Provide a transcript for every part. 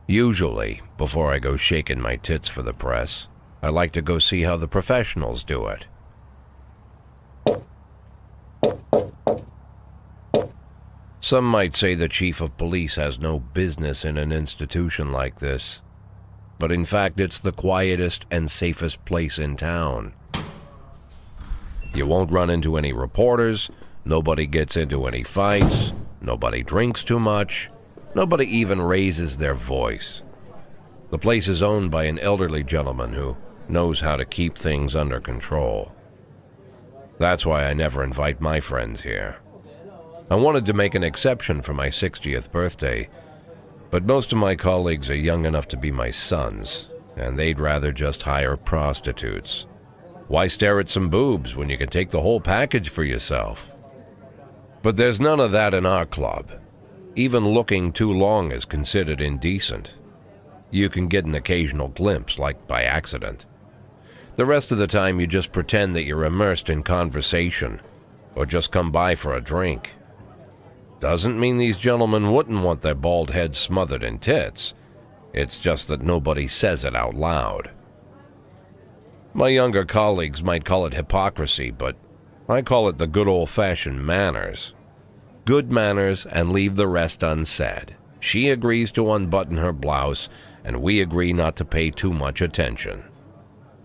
Usually, before I go shaking my tits for the press, I like to go see how the professionals do it. Some might say the chief of police has no business in an institution like this, but in fact it's the quietest and safest place in town. You won't run into any reporters, nobody gets into any fights, nobody drinks too much, nobody even raises their voice. The place is owned by an elderly gentleman who knows how to keep things under control. That's why I never invite my friends here. I wanted to make an exception for my 60th birthday, but most of my colleagues are young enough to be my sons, and they'd rather just hire prostitutes. Why stare at some boobs when you can take the whole package for yourself? But there's none of that in our club. Even looking too long is considered indecent. You can get an occasional glimpse, like by accident. The rest of the time you just pretend that you're immersed in conversation, or just come by for a drink. Doesn't mean these gentlemen wouldn't want their bald heads smothered in tits. It's just that nobody says it out loud. My younger colleagues might call it hypocrisy, but I call it the good old-fashioned manners. Good manners and leave the rest unsaid. She agrees to unbutton her blouse, and we agree not to pay too much attention.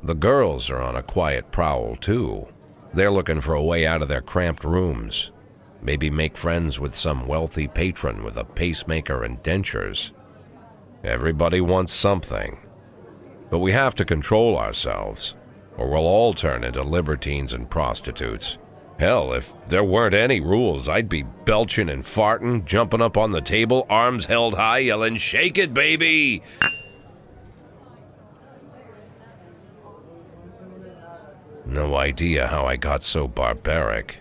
The girls are on a quiet prowl, too. They're looking for a way out of their cramped rooms. Maybe make friends with some wealthy patron with a pacemaker and dentures. Everybody wants something. But we have to control ourselves, or we'll all turn into libertines and prostitutes. Hell, if there weren't any rules, I'd be belching and farting, jumping up on the table, arms held high, yelling, "Shake it, baby!" No idea how I got so barbaric.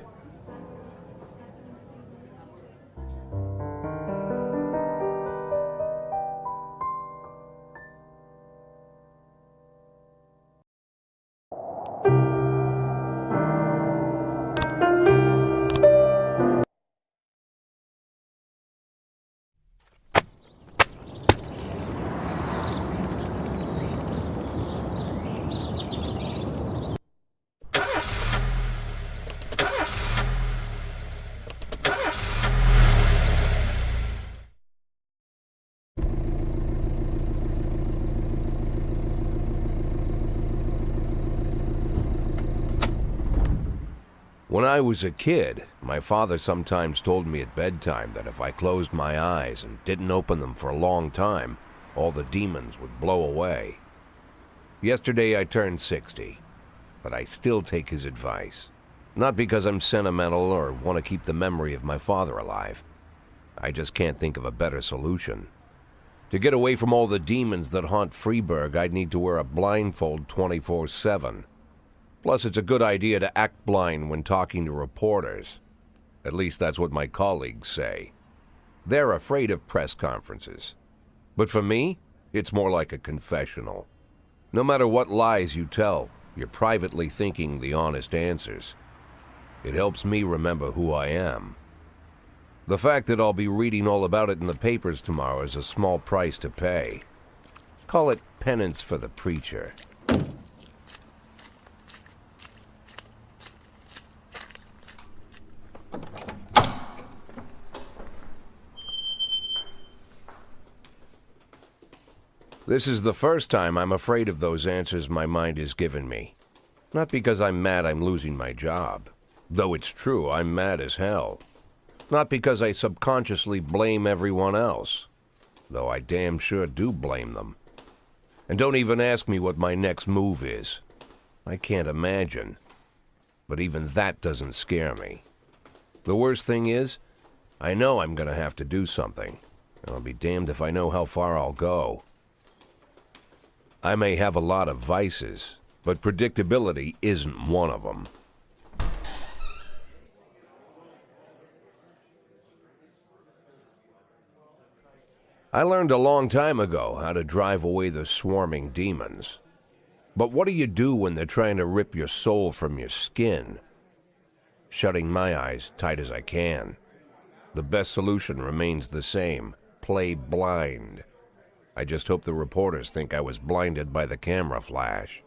When I was a kid, my father sometimes told me at bedtime that if I closed my eyes and didn't open them for a long time, all the demons would blow away. Yesterday I turned 60, but I still take his advice. Not because I'm sentimental or want to keep the memory of my father alive. I just can't think of a better solution. To get away from all the demons that haunt Freeburg, I'd need to wear a blindfold 24/7. Plus, it's a good idea to act blind when talking to reporters. At least that's what my colleagues say. They're afraid of press conferences. But for me, it's more like a confessional. No matter what lies you tell, you're privately thinking the honest answers. It helps me remember who I am. The fact that I'll be reading all about it in the papers tomorrow is a small price to pay. Call it penance for the preacher. This is the first time I'm afraid of those answers my mind has given me. Not because I'm mad I'm losing my job. Though it's true, I'm mad as hell. Not because I subconsciously blame everyone else. Though I damn sure do blame them. And don't even ask me what my next move is. I can't imagine. But even that doesn't scare me. The worst thing is, I know I'm gonna have to do something. And I'll be damned if I know how far I'll go. I may have a lot of vices, but predictability isn't one of them. I learned a long time ago how to drive away the swarming demons. But what do you do when they're trying to rip your soul from your skin? Shutting my eyes tight as I can. The best solution remains the same: play blind. I just hope the reporters think I was blinded by the camera flash.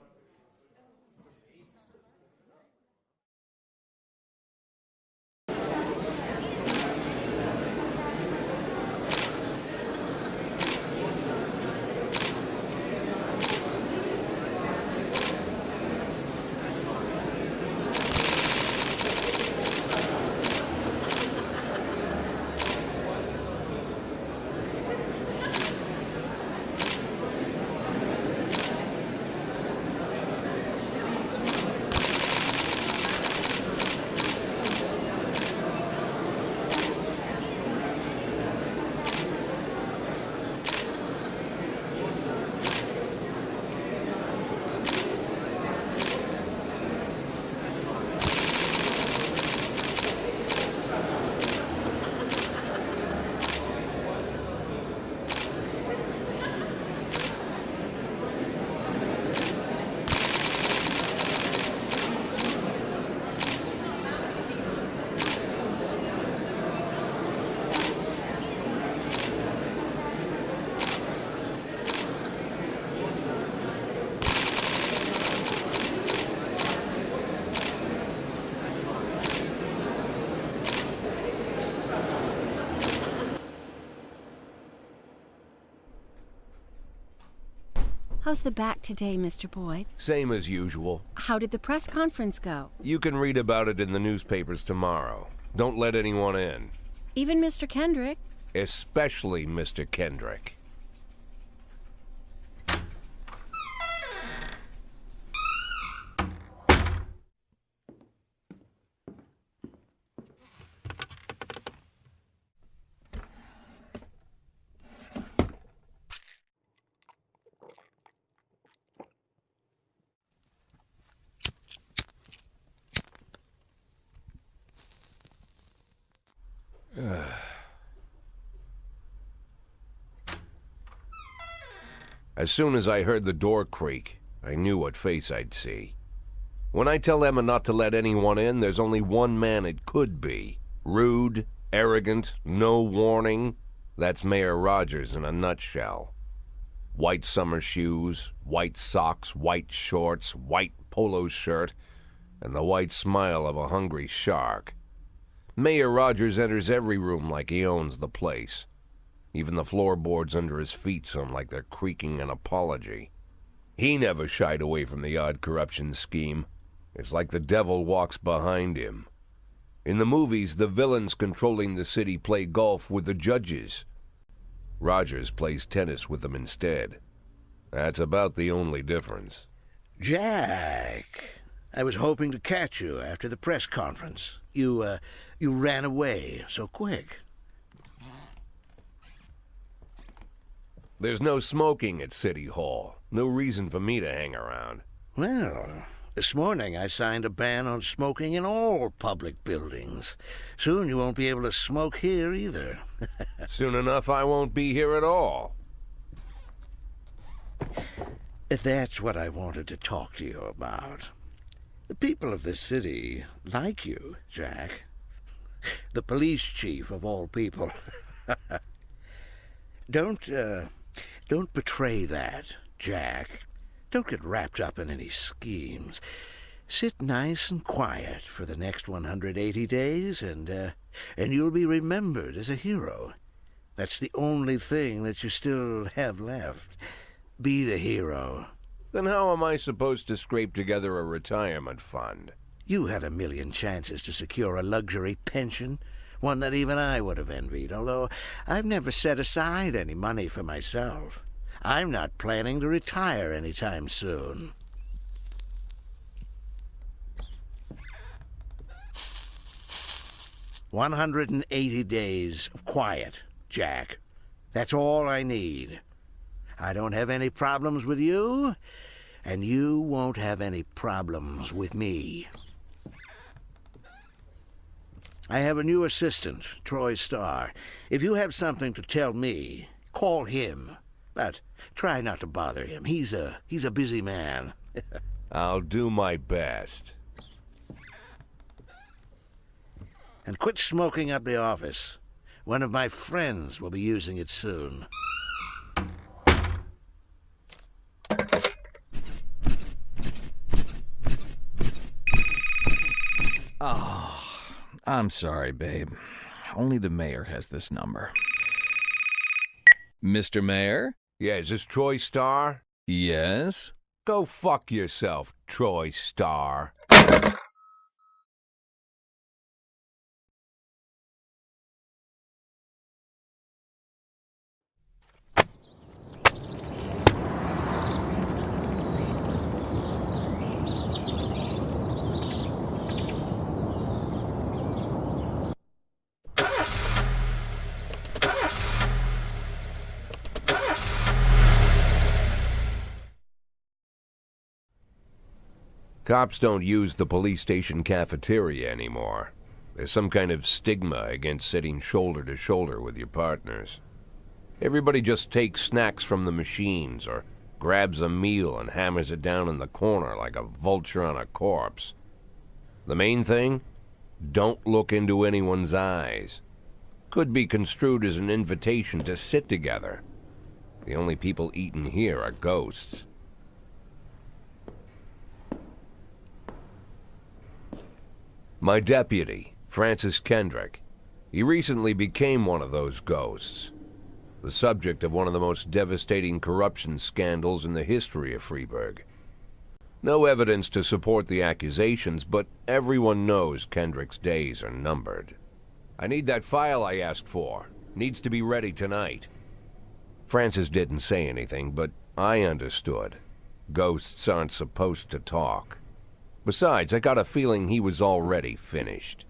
How's the back today, Mr. Boyd? Same as usual. How did the press conference go? You can read about it in the newspapers tomorrow. Don't let anyone in. Even Mr. Kendrick? Especially Mr. Kendrick. As soon as I heard the door creak, I knew what face I'd see. When I tell Emma not to let anyone in, there's only one man it could be. Rude, arrogant, no warning. That's Mayor Rogers in a nutshell. White summer shoes, white socks, white shorts, white polo shirt, and the white smile of a hungry shark. Mayor Rogers enters every room like he owns the place. Even the floorboards under his feet sound like they're creaking an apology. He never shied away from the odd corruption scheme. It's like the devil walks behind him. In the movies, the villains controlling the city play golf with the judges. Rogers plays tennis with them instead. That's about the only difference. Jack, I was hoping to catch you after the press conference. You ran away so quick. There's no smoking at City Hall. No reason for me to hang around. Well, this morning I signed a ban on smoking in all public buildings. Soon you won't be able to smoke here either. Soon enough I won't be here at all. That's what I wanted to talk to you about. The people of this city like you, Jack. The police chief of all people. Don't betray that, Jack. Don't get wrapped up in any schemes. Sit nice and quiet for the next 180 days, and you'll be remembered as a hero. That's the only thing that you still have left. Be the hero. Then how am I supposed to scrape together a retirement fund? You had a million chances to secure a luxury pension, one that even I would have envied, although I've never set aside any money for myself. I'm not planning to retire anytime soon. "180 days of quiet, Jack. That's all I need. I don't have any problems with you, and you won't have any problems with me. I have a new assistant, Troy Starr. If you have something to tell me, call him. But try not to bother him. He's a busy man." I'll do my best. "And quit smoking at the office. One of my friends will be using it soon." I'm sorry, babe. Only the mayor has this number. Mr. Mayor? Yeah, is this Troy Star? Yes? Go fuck yourself, Troy Star. Cops don't use the police station cafeteria anymore. There's some kind of stigma against sitting shoulder to shoulder with your partners. Everybody just takes snacks from the machines or grabs a meal and hammers it down in the corner like a vulture on a corpse. The main thing? Don't look into anyone's eyes. Could be construed as an invitation to sit together. The only people eating here are ghosts. My deputy, Francis Kendrick. He recently became one of those ghosts. The subject of one of the most devastating corruption scandals in the history of Freeburg. No evidence to support the accusations, but everyone knows Kendrick's days are numbered. I need that file I asked for. Needs to be ready tonight. Francis didn't say anything, but I understood. Ghosts aren't supposed to talk. Besides, I got a feeling he was already finished.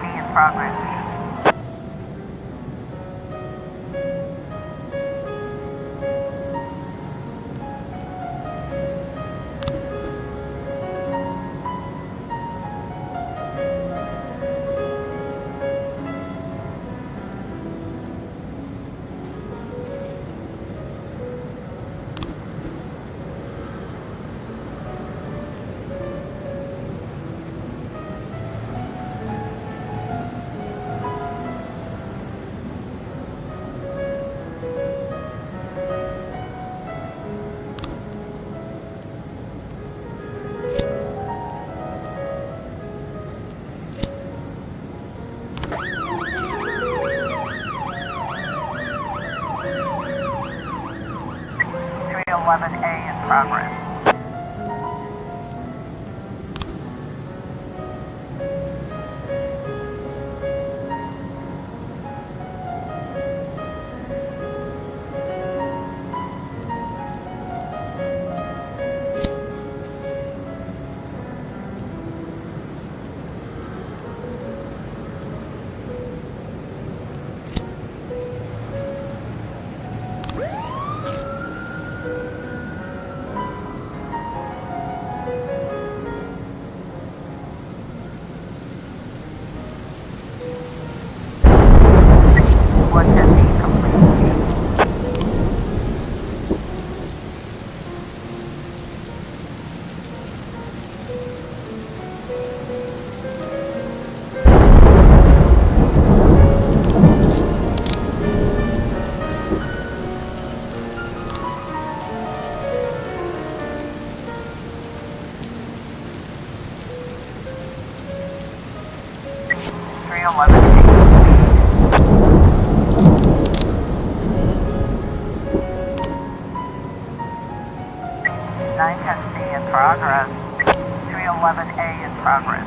B in progress. A in progress. 150 complete. Three 910C in progress. 311A in progress.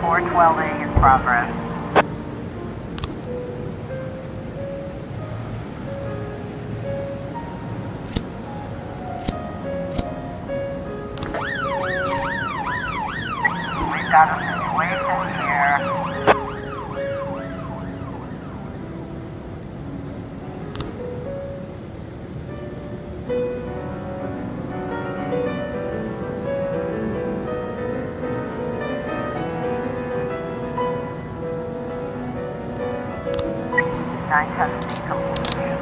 Four 12A in progress. We've got a situation here. Nine testing complete.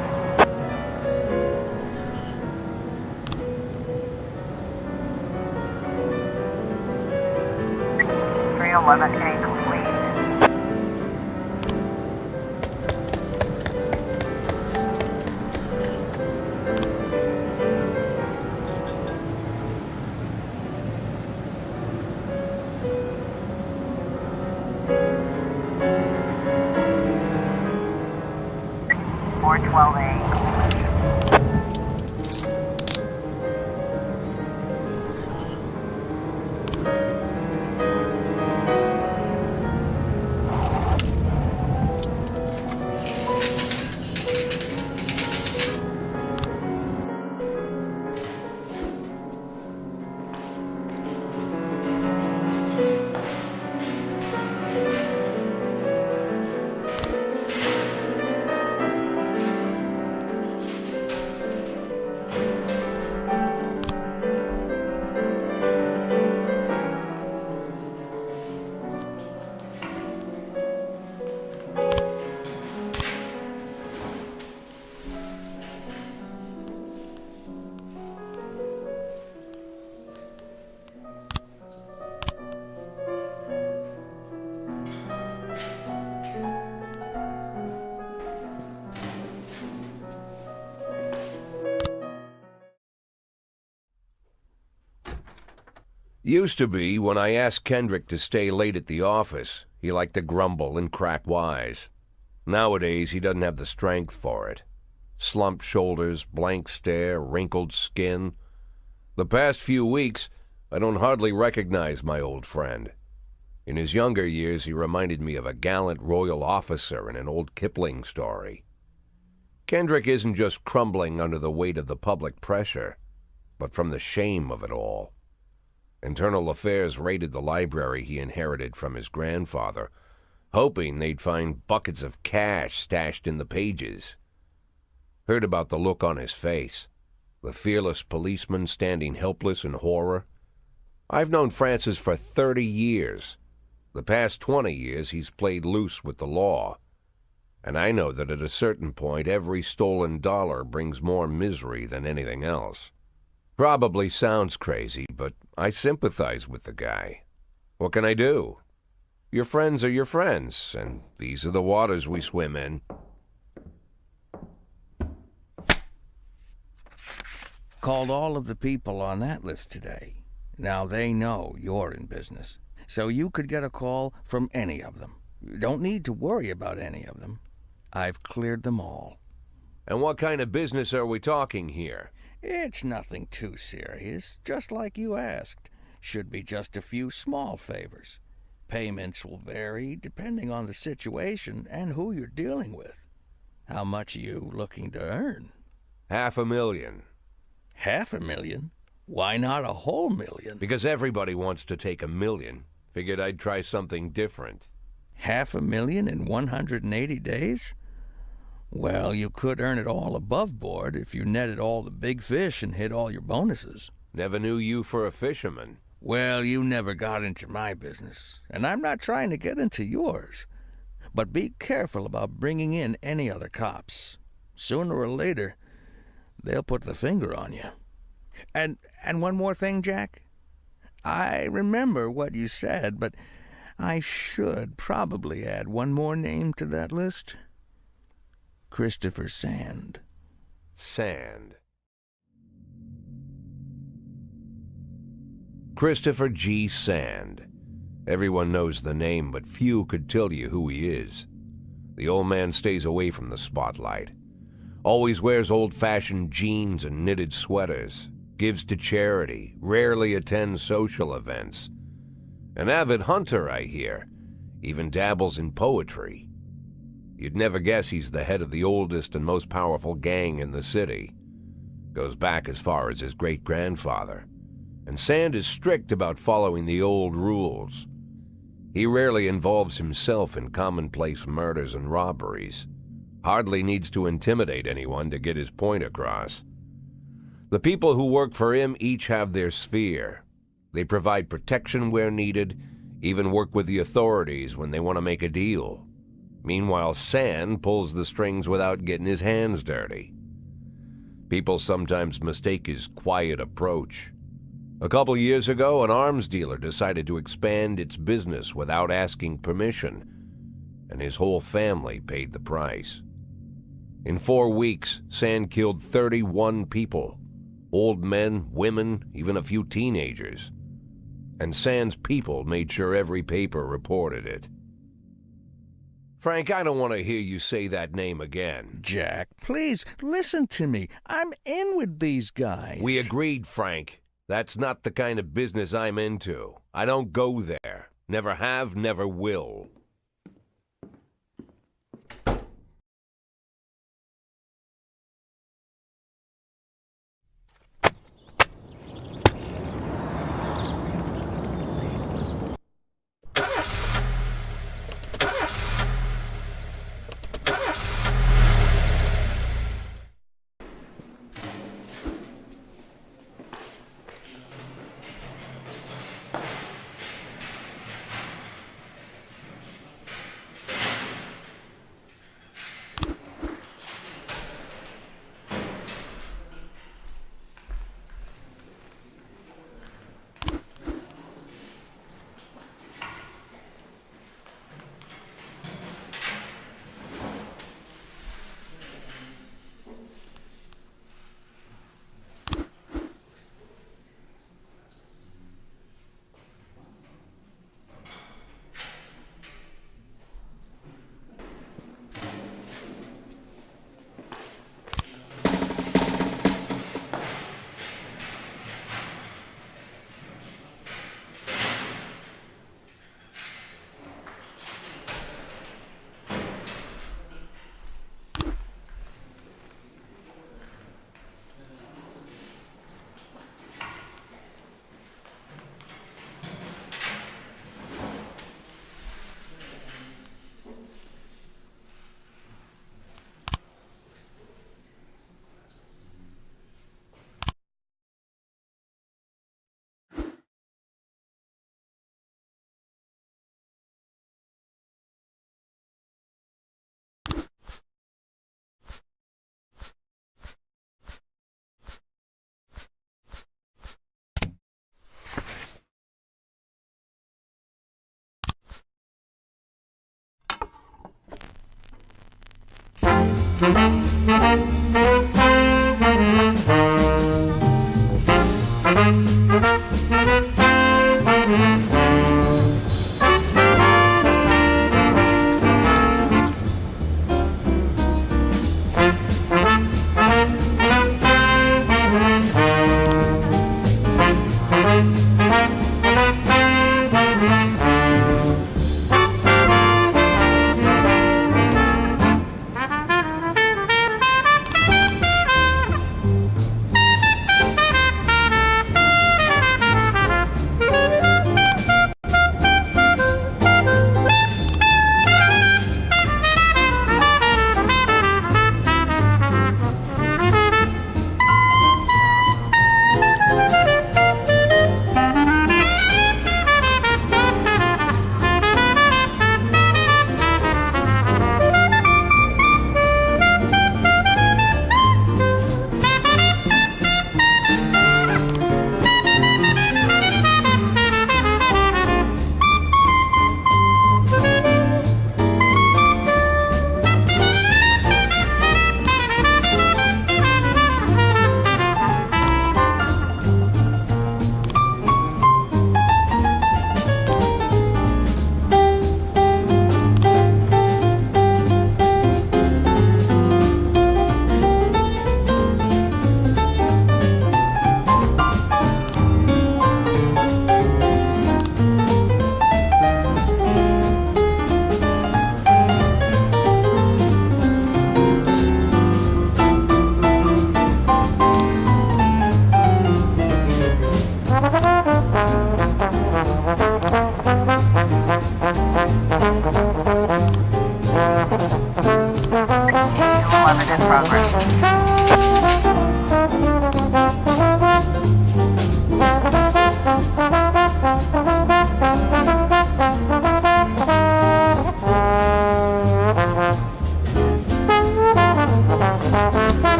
311A complete. Four 12A complete. Used to be, when I asked Kendrick to stay late at the office, he liked to grumble and crack wise. Nowadays, he doesn't have the strength for it. Slumped shoulders, blank stare, wrinkled skin. The past few weeks, I don't hardly recognize my old friend. In his younger years, he reminded me of a gallant royal officer in an old Kipling story. Kendrick isn't just crumbling under the weight of the public pressure, but from the shame of it all. Internal Affairs raided the library he inherited from his grandfather, hoping they'd find buckets of cash stashed in the pages. Heard about the look on his face, the fearless policeman standing helpless in horror. I've known Francis for 30 years. The past 20 years he's played loose with the law. And I know that at a certain point every stolen dollar brings more misery than anything else. Probably sounds crazy, but I sympathize with the guy. What can I do? Your friends are your friends, and these are the waters we swim in. Called all of the people on that list today. Now they know you're in business, so you could get a call from any of them. You don't need to worry about any of them. I've cleared them all. And what kind of business are we talking here? It's nothing too serious, just like you asked. Should be just a few small favors. Payments will vary depending on the situation and who you're dealing with. How much are you looking to earn? $500,000. $500,000? Why not a whole million? Because everybody wants to take $1 million. Figured I'd try something different. $500,000 in 180 days? Well, you could earn it all above board if you netted all the big fish and hit all your bonuses. Never knew you for a fisherman. Well, you never got into my business, and I'm not trying to get into yours. But be careful about bringing in any other cops. Sooner or later, they'll put the finger on you. And one more thing, Jack. I remember what you said, but I should probably add one more name to that list. Christopher Sand. Sand. Christopher G. Sand. Everyone knows the name, but few could tell you who he is. The old man stays away from the spotlight. Always wears old-fashioned jeans and knitted sweaters. Gives to charity. Rarely attends social events. An avid hunter, I hear. Even dabbles in poetry. You'd never guess he's the head of the oldest and most powerful gang in the city. Goes back as far as his great-grandfather. And Sand is strict about following the old rules. He rarely involves himself in commonplace murders and robberies. Hardly needs to intimidate anyone to get his point across. The people who work for him each have their sphere. They provide protection where needed, even work with the authorities when they want to make a deal. Meanwhile, Sand pulls the strings without getting his hands dirty. People sometimes mistake his quiet approach. A couple years ago, an arms dealer decided to expand its business without asking permission, and his whole family paid the price. In 4 weeks, Sand killed 31 people. Old men, women, even a few teenagers. And Sand's people made sure every paper reported it. Frank, I don't want to hear you say that name again. Jack, please, listen to me. I'm in with these guys. We agreed, Frank. That's not the kind of business I'm into. I don't go there. Never have, never will.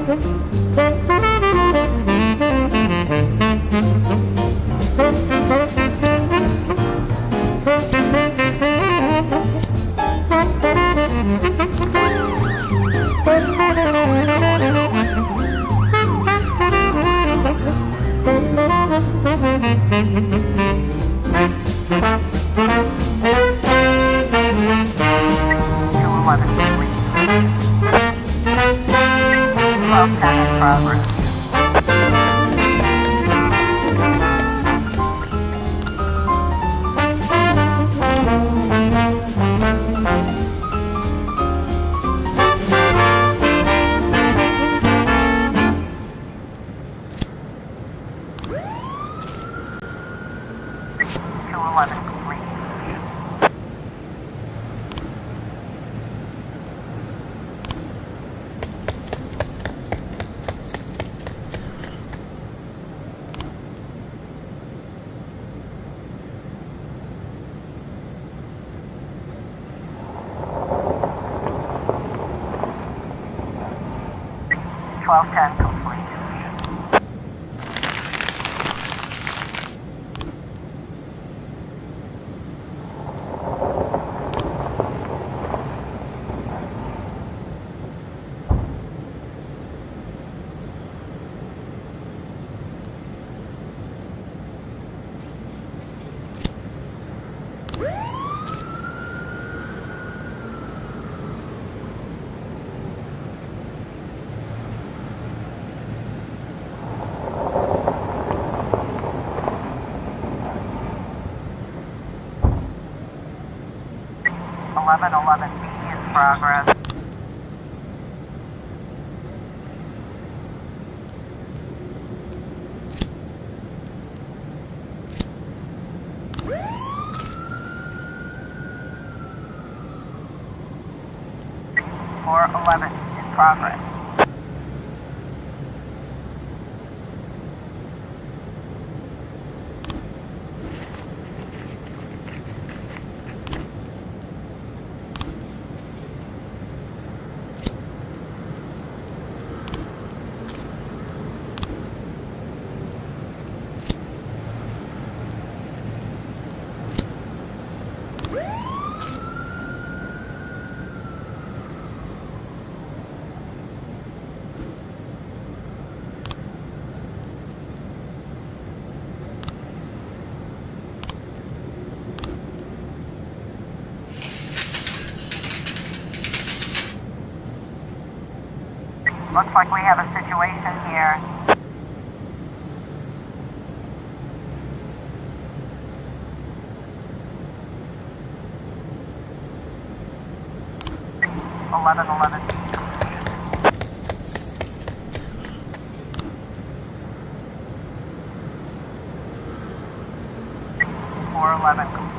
211 complete. 1210 in progress. Two 11 complete. Twelve ten complete. Eleven B in progress. Four 11 in progress. Looks like we have a situation here. Eleven B completed. 411 complete.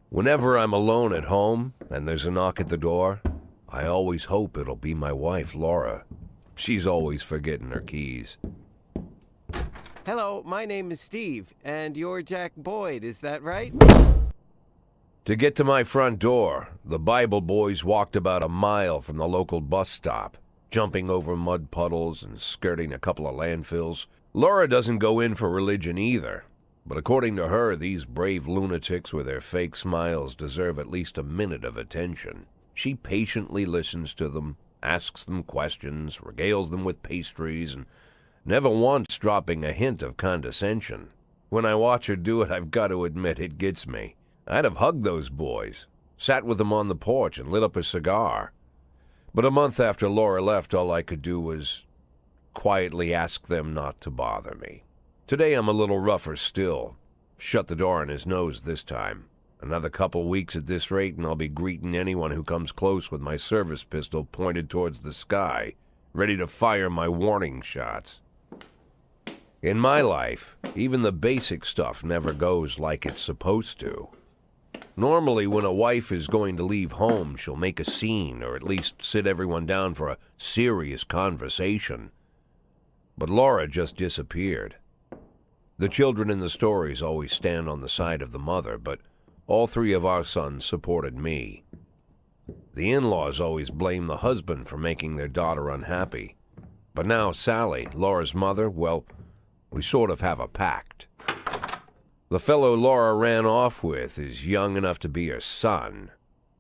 Whenever I'm alone at home and there's a knock at the door, I always hope it'll be my wife, Laura. She's always forgetting her keys. Hello, my name is Steve, and you're Jack Boyd, is that right? To get to my front door, the Bible boys walked about a mile from the local bus stop, jumping over mud puddles and skirting a couple of landfills. Laura doesn't go in for religion either. But according to her, these brave lunatics with their fake smiles deserve at least a minute of attention. She patiently listens to them, asks them questions, regales them with pastries, and never once dropping a hint of condescension. When I watch her do it, I've got to admit it gets me. I'd have hugged those boys, sat with them on the porch, and lit up a cigar. But a month after Laura left, all I could do was quietly ask them not to bother me. Today I'm a little rougher still. Shut the door on his nose this time. Another couple weeks at this rate and I'll be greeting anyone who comes close with my service pistol pointed towards the sky, ready to fire my warning shots. In my life, even the basic stuff never goes like it's supposed to. Normally, when a wife is going to leave home, she'll make a scene or at least sit everyone down for a serious conversation. But Laura just disappeared. The children in the stories always stand on the side of the mother, but all three of our sons supported me. The in-laws always blame the husband for making their daughter unhappy. But now Sally, Laura's mother, well, we sort of have a pact. The fellow Laura ran off with is young enough to be her son.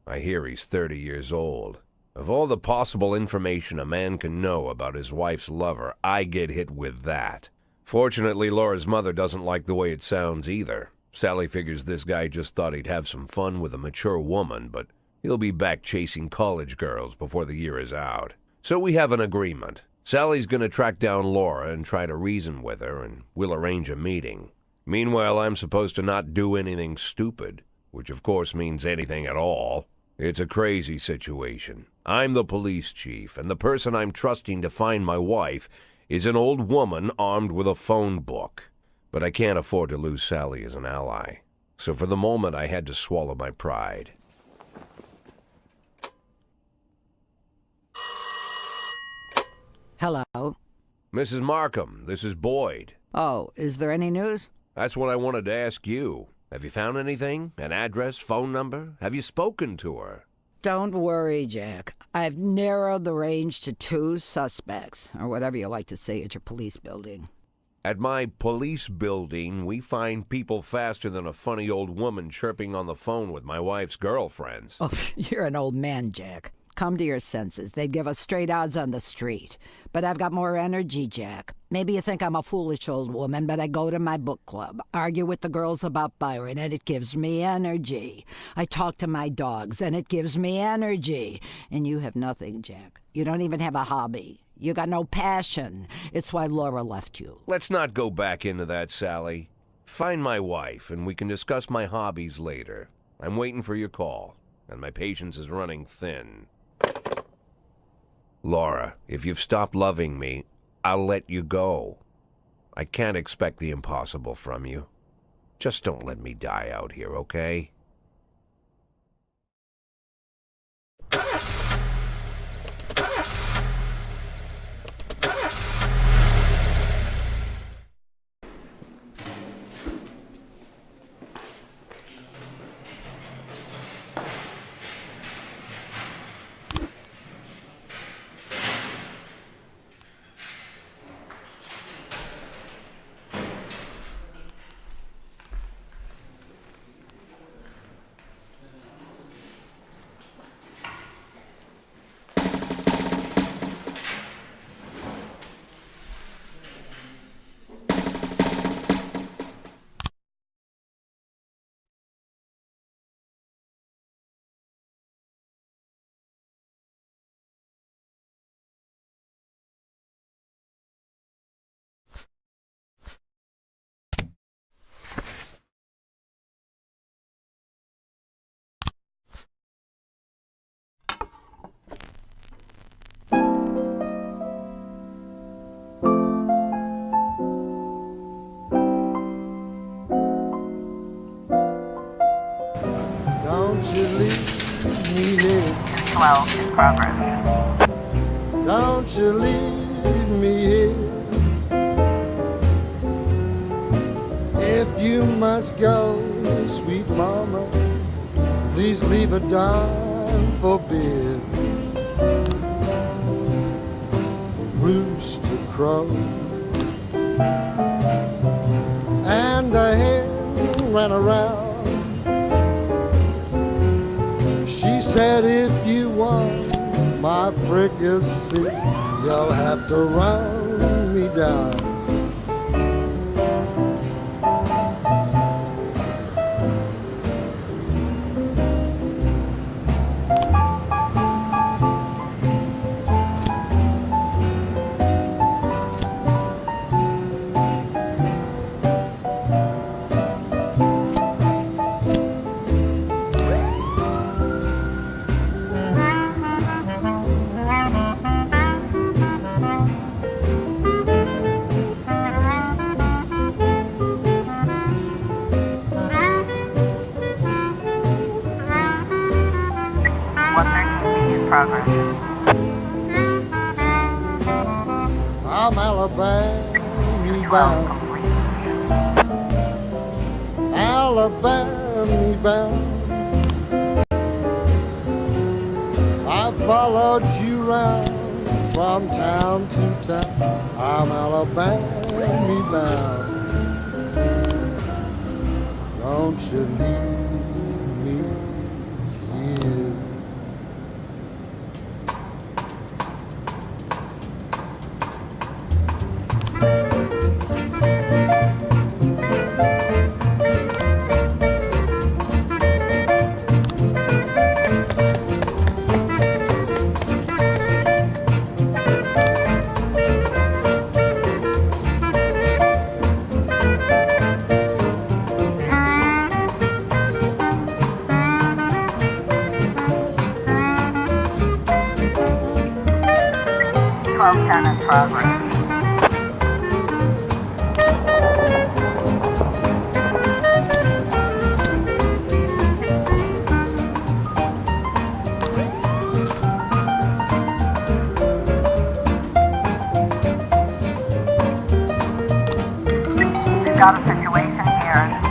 I hear he's 30 years old. Of all the possible information a man can know about his wife's lover, I get hit with that. Fortunately, Laura's mother doesn't like the way it sounds either. Sally figures this guy just thought he'd have some fun with a mature woman, but he'll be back chasing college girls before the year is out. So we have an agreement. Sally's gonna track down Laura and try to reason with her, and we'll arrange a meeting. Meanwhile, I'm supposed to not do anything stupid, which of course means anything at all. It's a crazy situation. I'm the police chief, and the person I'm trusting to find my wife is an old woman armed with a phone book. But I can't afford to lose Sally as an ally. So for the moment, I had to swallow my pride. Hello. Mrs. Markham, this is Boyd. Oh, is there any news? That's what I wanted to ask you. Have you found anything? An address, phone number? Have you spoken to her? Don't worry, Jack. I've narrowed the range to 2 suspects, or whatever you like to say at your police building. At my police building, we find people faster than a funny old woman chirping on the phone with my wife's girlfriends. Oh, you're an old man, Jack. Come to your senses. They'd give us straight odds on the street. But I've got more energy, Jack. Maybe you think I'm a foolish old woman, but I go to my book club, argue with the girls about Byron, and it gives me energy. I talk to my dogs, and it gives me energy. And you have nothing, Jack. You don't even have a hobby. You got no passion. It's why Laura left you. Let's not go back into that, Sally. Find my wife, and we can discuss my hobbies later. I'm waiting for your call, and my patience is running thin. Laura, if you've stopped loving me, I'll let you go. I can't expect the impossible from you. Just don't let me die out here, okay? Don't you leave me here. 12 in progress. Don't you leave me here. If you must go, sweet mama, please leave a dime for beer. Rooster crow and a hen ran around. She said, if you want my fricassee, you'll have to run me down. progress. I'm Alabama 12 bound, complete. Alabama bound. I followed you round from town to town. I'm Alabama bound. Don't you leave me here. In progress. We've got a situation here.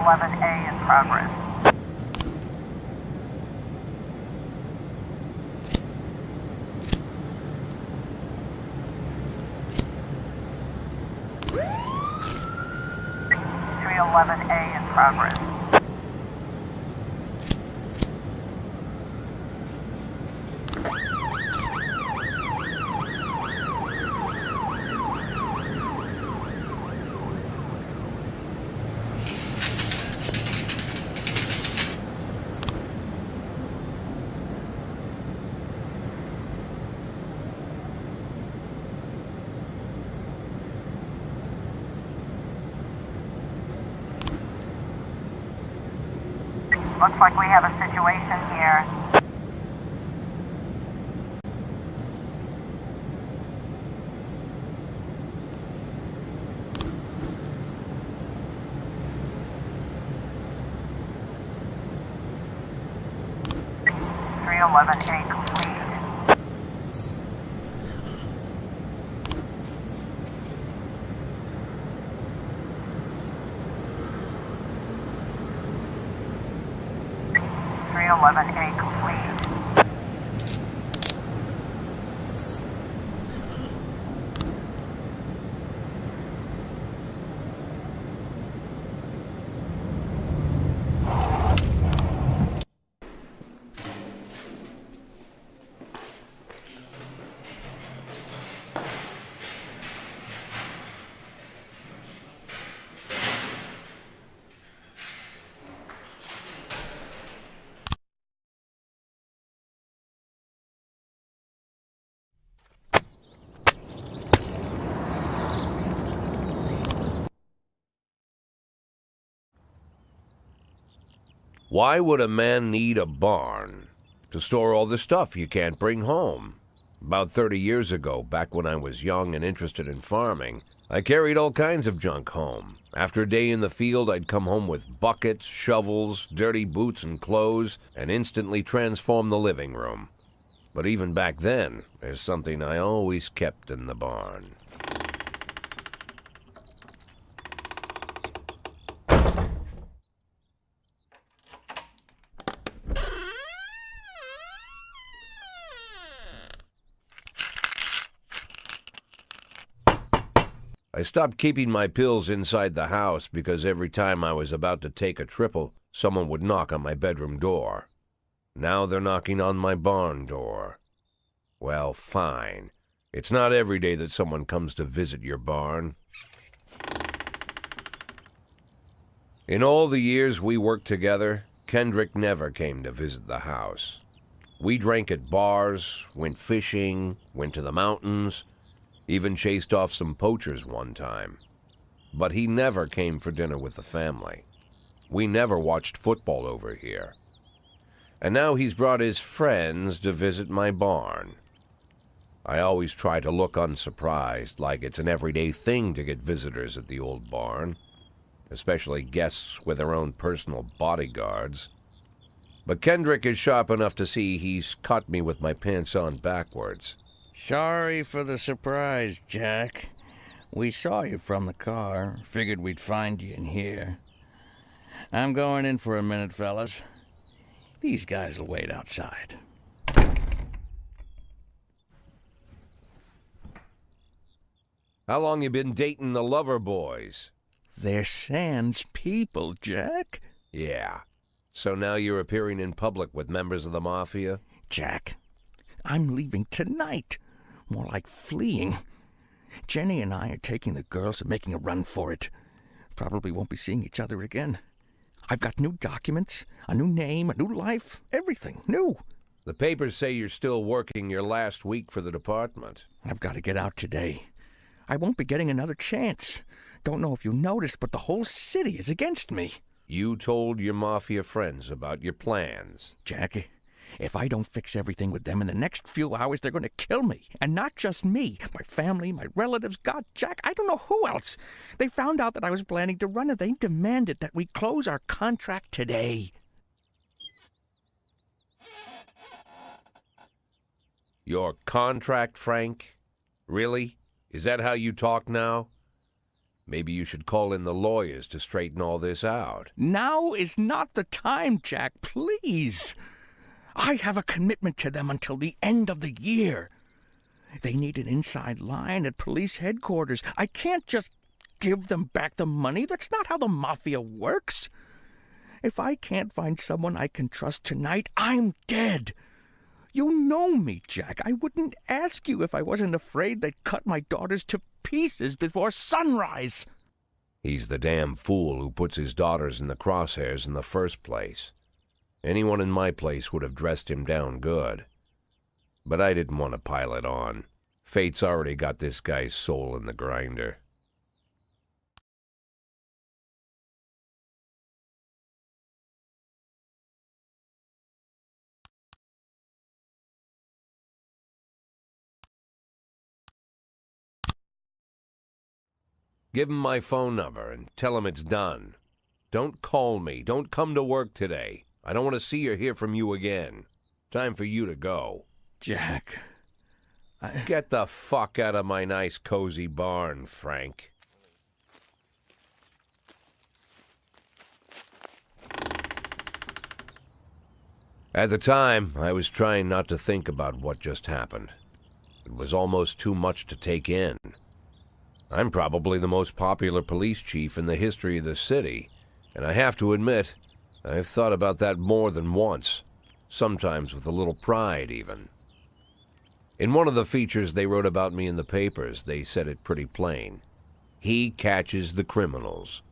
1210 complete. A in progress. A in progress. Looks like we have a situation here. A complete. A complete. Why would a man need a barn? To store all the stuff you can't bring home. About 30 years ago, back when I was young and interested in farming, I carried all kinds of junk home. After a day in the field, I'd come home with buckets, shovels, dirty boots and clothes, and instantly transform the living room. But even back then, there's something I always kept in the barn. I stopped keeping my pills inside the house because every time I was about to take a triple, someone would knock on my bedroom door. Now they're knocking on my barn door. Well, fine. It's not every day that someone comes to visit your barn. In all the years we worked together, Kendrick never came to visit the house. We drank at bars, went fishing, went to the mountains, even chased off some poachers one time. But he never came for dinner with the family. We never watched football over here. And now he's brought his friends to visit my barn. I always try to look unsurprised, like it's an everyday thing to get visitors at the old barn, especially guests with their own personal bodyguards. But Kendrick is sharp enough to see he's caught me with my pants on backwards. Sorry for the surprise, Jack. We saw you from the car. Figured we'd find you in here. I'm going in for a minute, fellas. These guys will wait outside. How long you been dating the lover boys? They're Sans people, Jack. Yeah. So now you're appearing in public with members of the Mafia? Jack, I'm leaving tonight. More like fleeing. Jenny and I are taking the girls and making a run for it. Probably won't be seeing each other again. I've got new documents, a new name, a new life, everything new. The papers say you're still working your last week for the department. I've got to get out today. I won't be getting another chance. Don't know if you noticed, but the whole city is against me. You told your Mafia friends about your plans. Jackie, if I don't fix everything with them in the next few hours, they're going to kill me. And not just me. My family, my relatives, God, Jack, I don't know who else. They found out that I was planning to run and they demanded that we close our contract today. Your contract, Frank? Really? Is that how you talk now? Maybe you should call in the lawyers to straighten all this out. Now is not the time, Jack, please. I have a commitment to them until the end of the year. They need an inside line at police headquarters. I can't just give them back the money. That's not how the Mafia works. If I can't find someone I can trust tonight, I'm dead. You know me, Jack. I wouldn't ask you if I wasn't afraid they'd cut my daughters to pieces before sunrise. He's the damn fool who puts his daughters in the crosshairs in the first place. Anyone in my place would have dressed him down good. But I didn't want to pile it on. Fate's already got this guy's soul in the grinder. Give him my phone number and tell him it's done. Don't call me. Don't come to work today. I don't want to see or hear from you again. Time for you to go. Jack, Get the fuck out of my nice cozy barn, Frank. At the time, I was trying not to think about what just happened. It was almost too much to take in. I'm probably the most popular police chief in the history of the city, and I have to admit, I've thought about that more than once, sometimes with a little pride even. In one of the features they wrote about me in the papers, they said it pretty plain. He catches the criminals.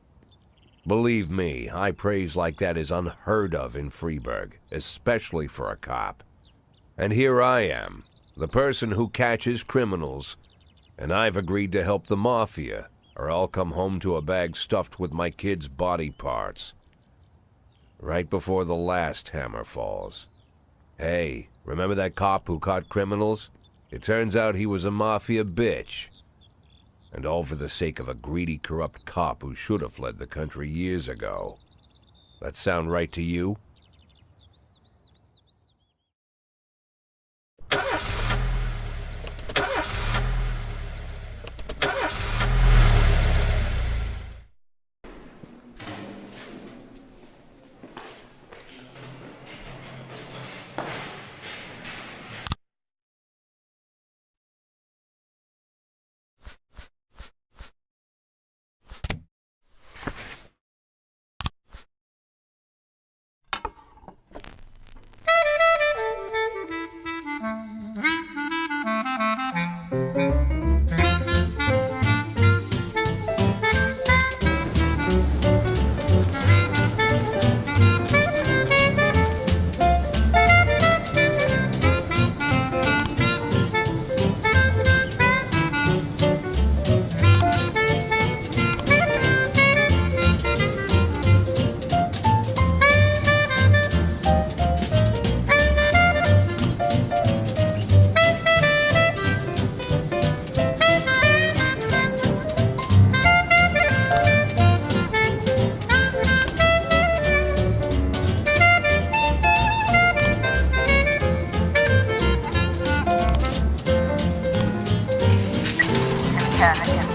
Believe me, high praise like that is unheard of in Freeburg, especially for a cop. And here I am, the person who catches criminals, and I've agreed to help the Mafia, or I'll come home to a bag stuffed with my kids' body parts. right before the last hammer falls. Hey, remember that cop who caught criminals? It turns out he was a mafia bitch. And all for the sake of a greedy, corrupt cop who should have fled the country years ago. That sound right to you?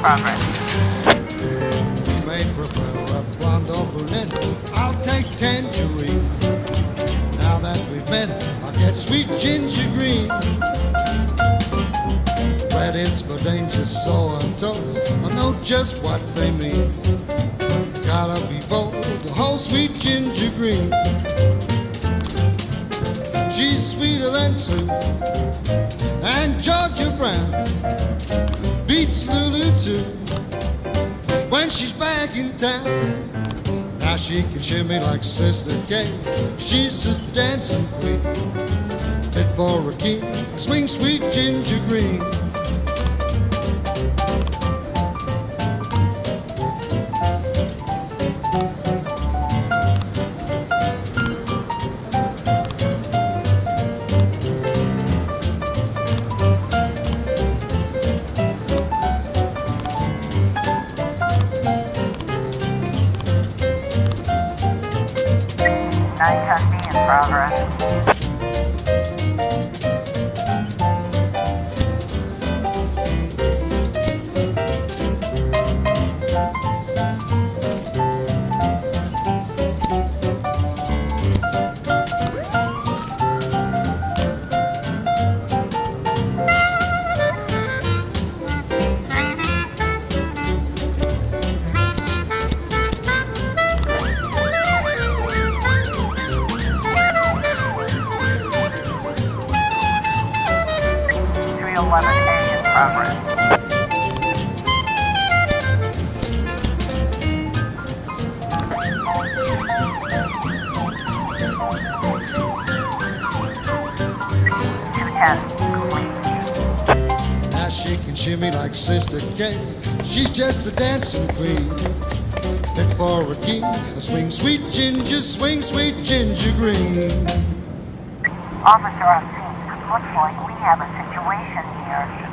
Progress. You may prefer a blonde or brunette. I'll take tangerine. Now that we've met, I'll get sweet ginger green. Red is for danger, so I'm told. I know just what they mean. Gotta be bold to hold sweet ginger green. She's sweeter than Sue and Georgia Brown. Beats Lulu too when she's back in town. Now she can shimmy like Sister Kate. She's a dancing queen, fit for a king. Swing sweet ginger green. Progress. Now she can shimmy like Sister Kate. She's just a dancing queen, fit for a king. Swing sweet ginger green. Officer on scene, it looks like we have a situation here.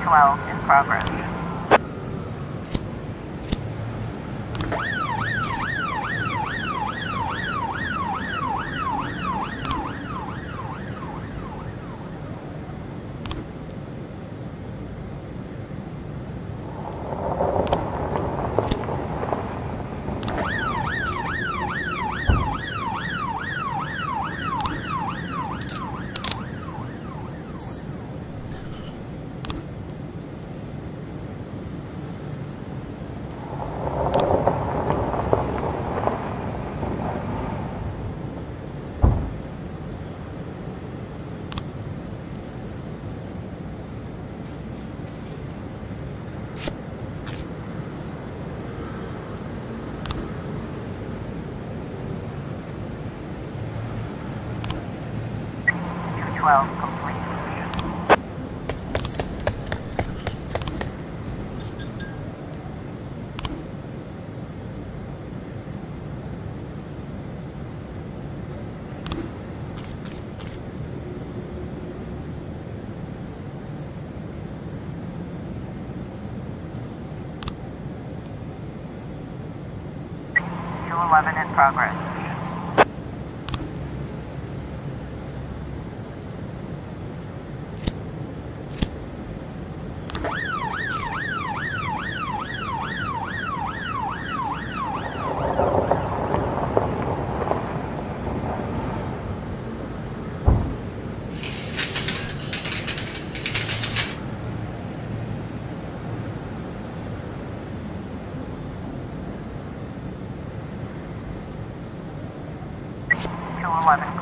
212 in progress. Complete. .211 in progress. .211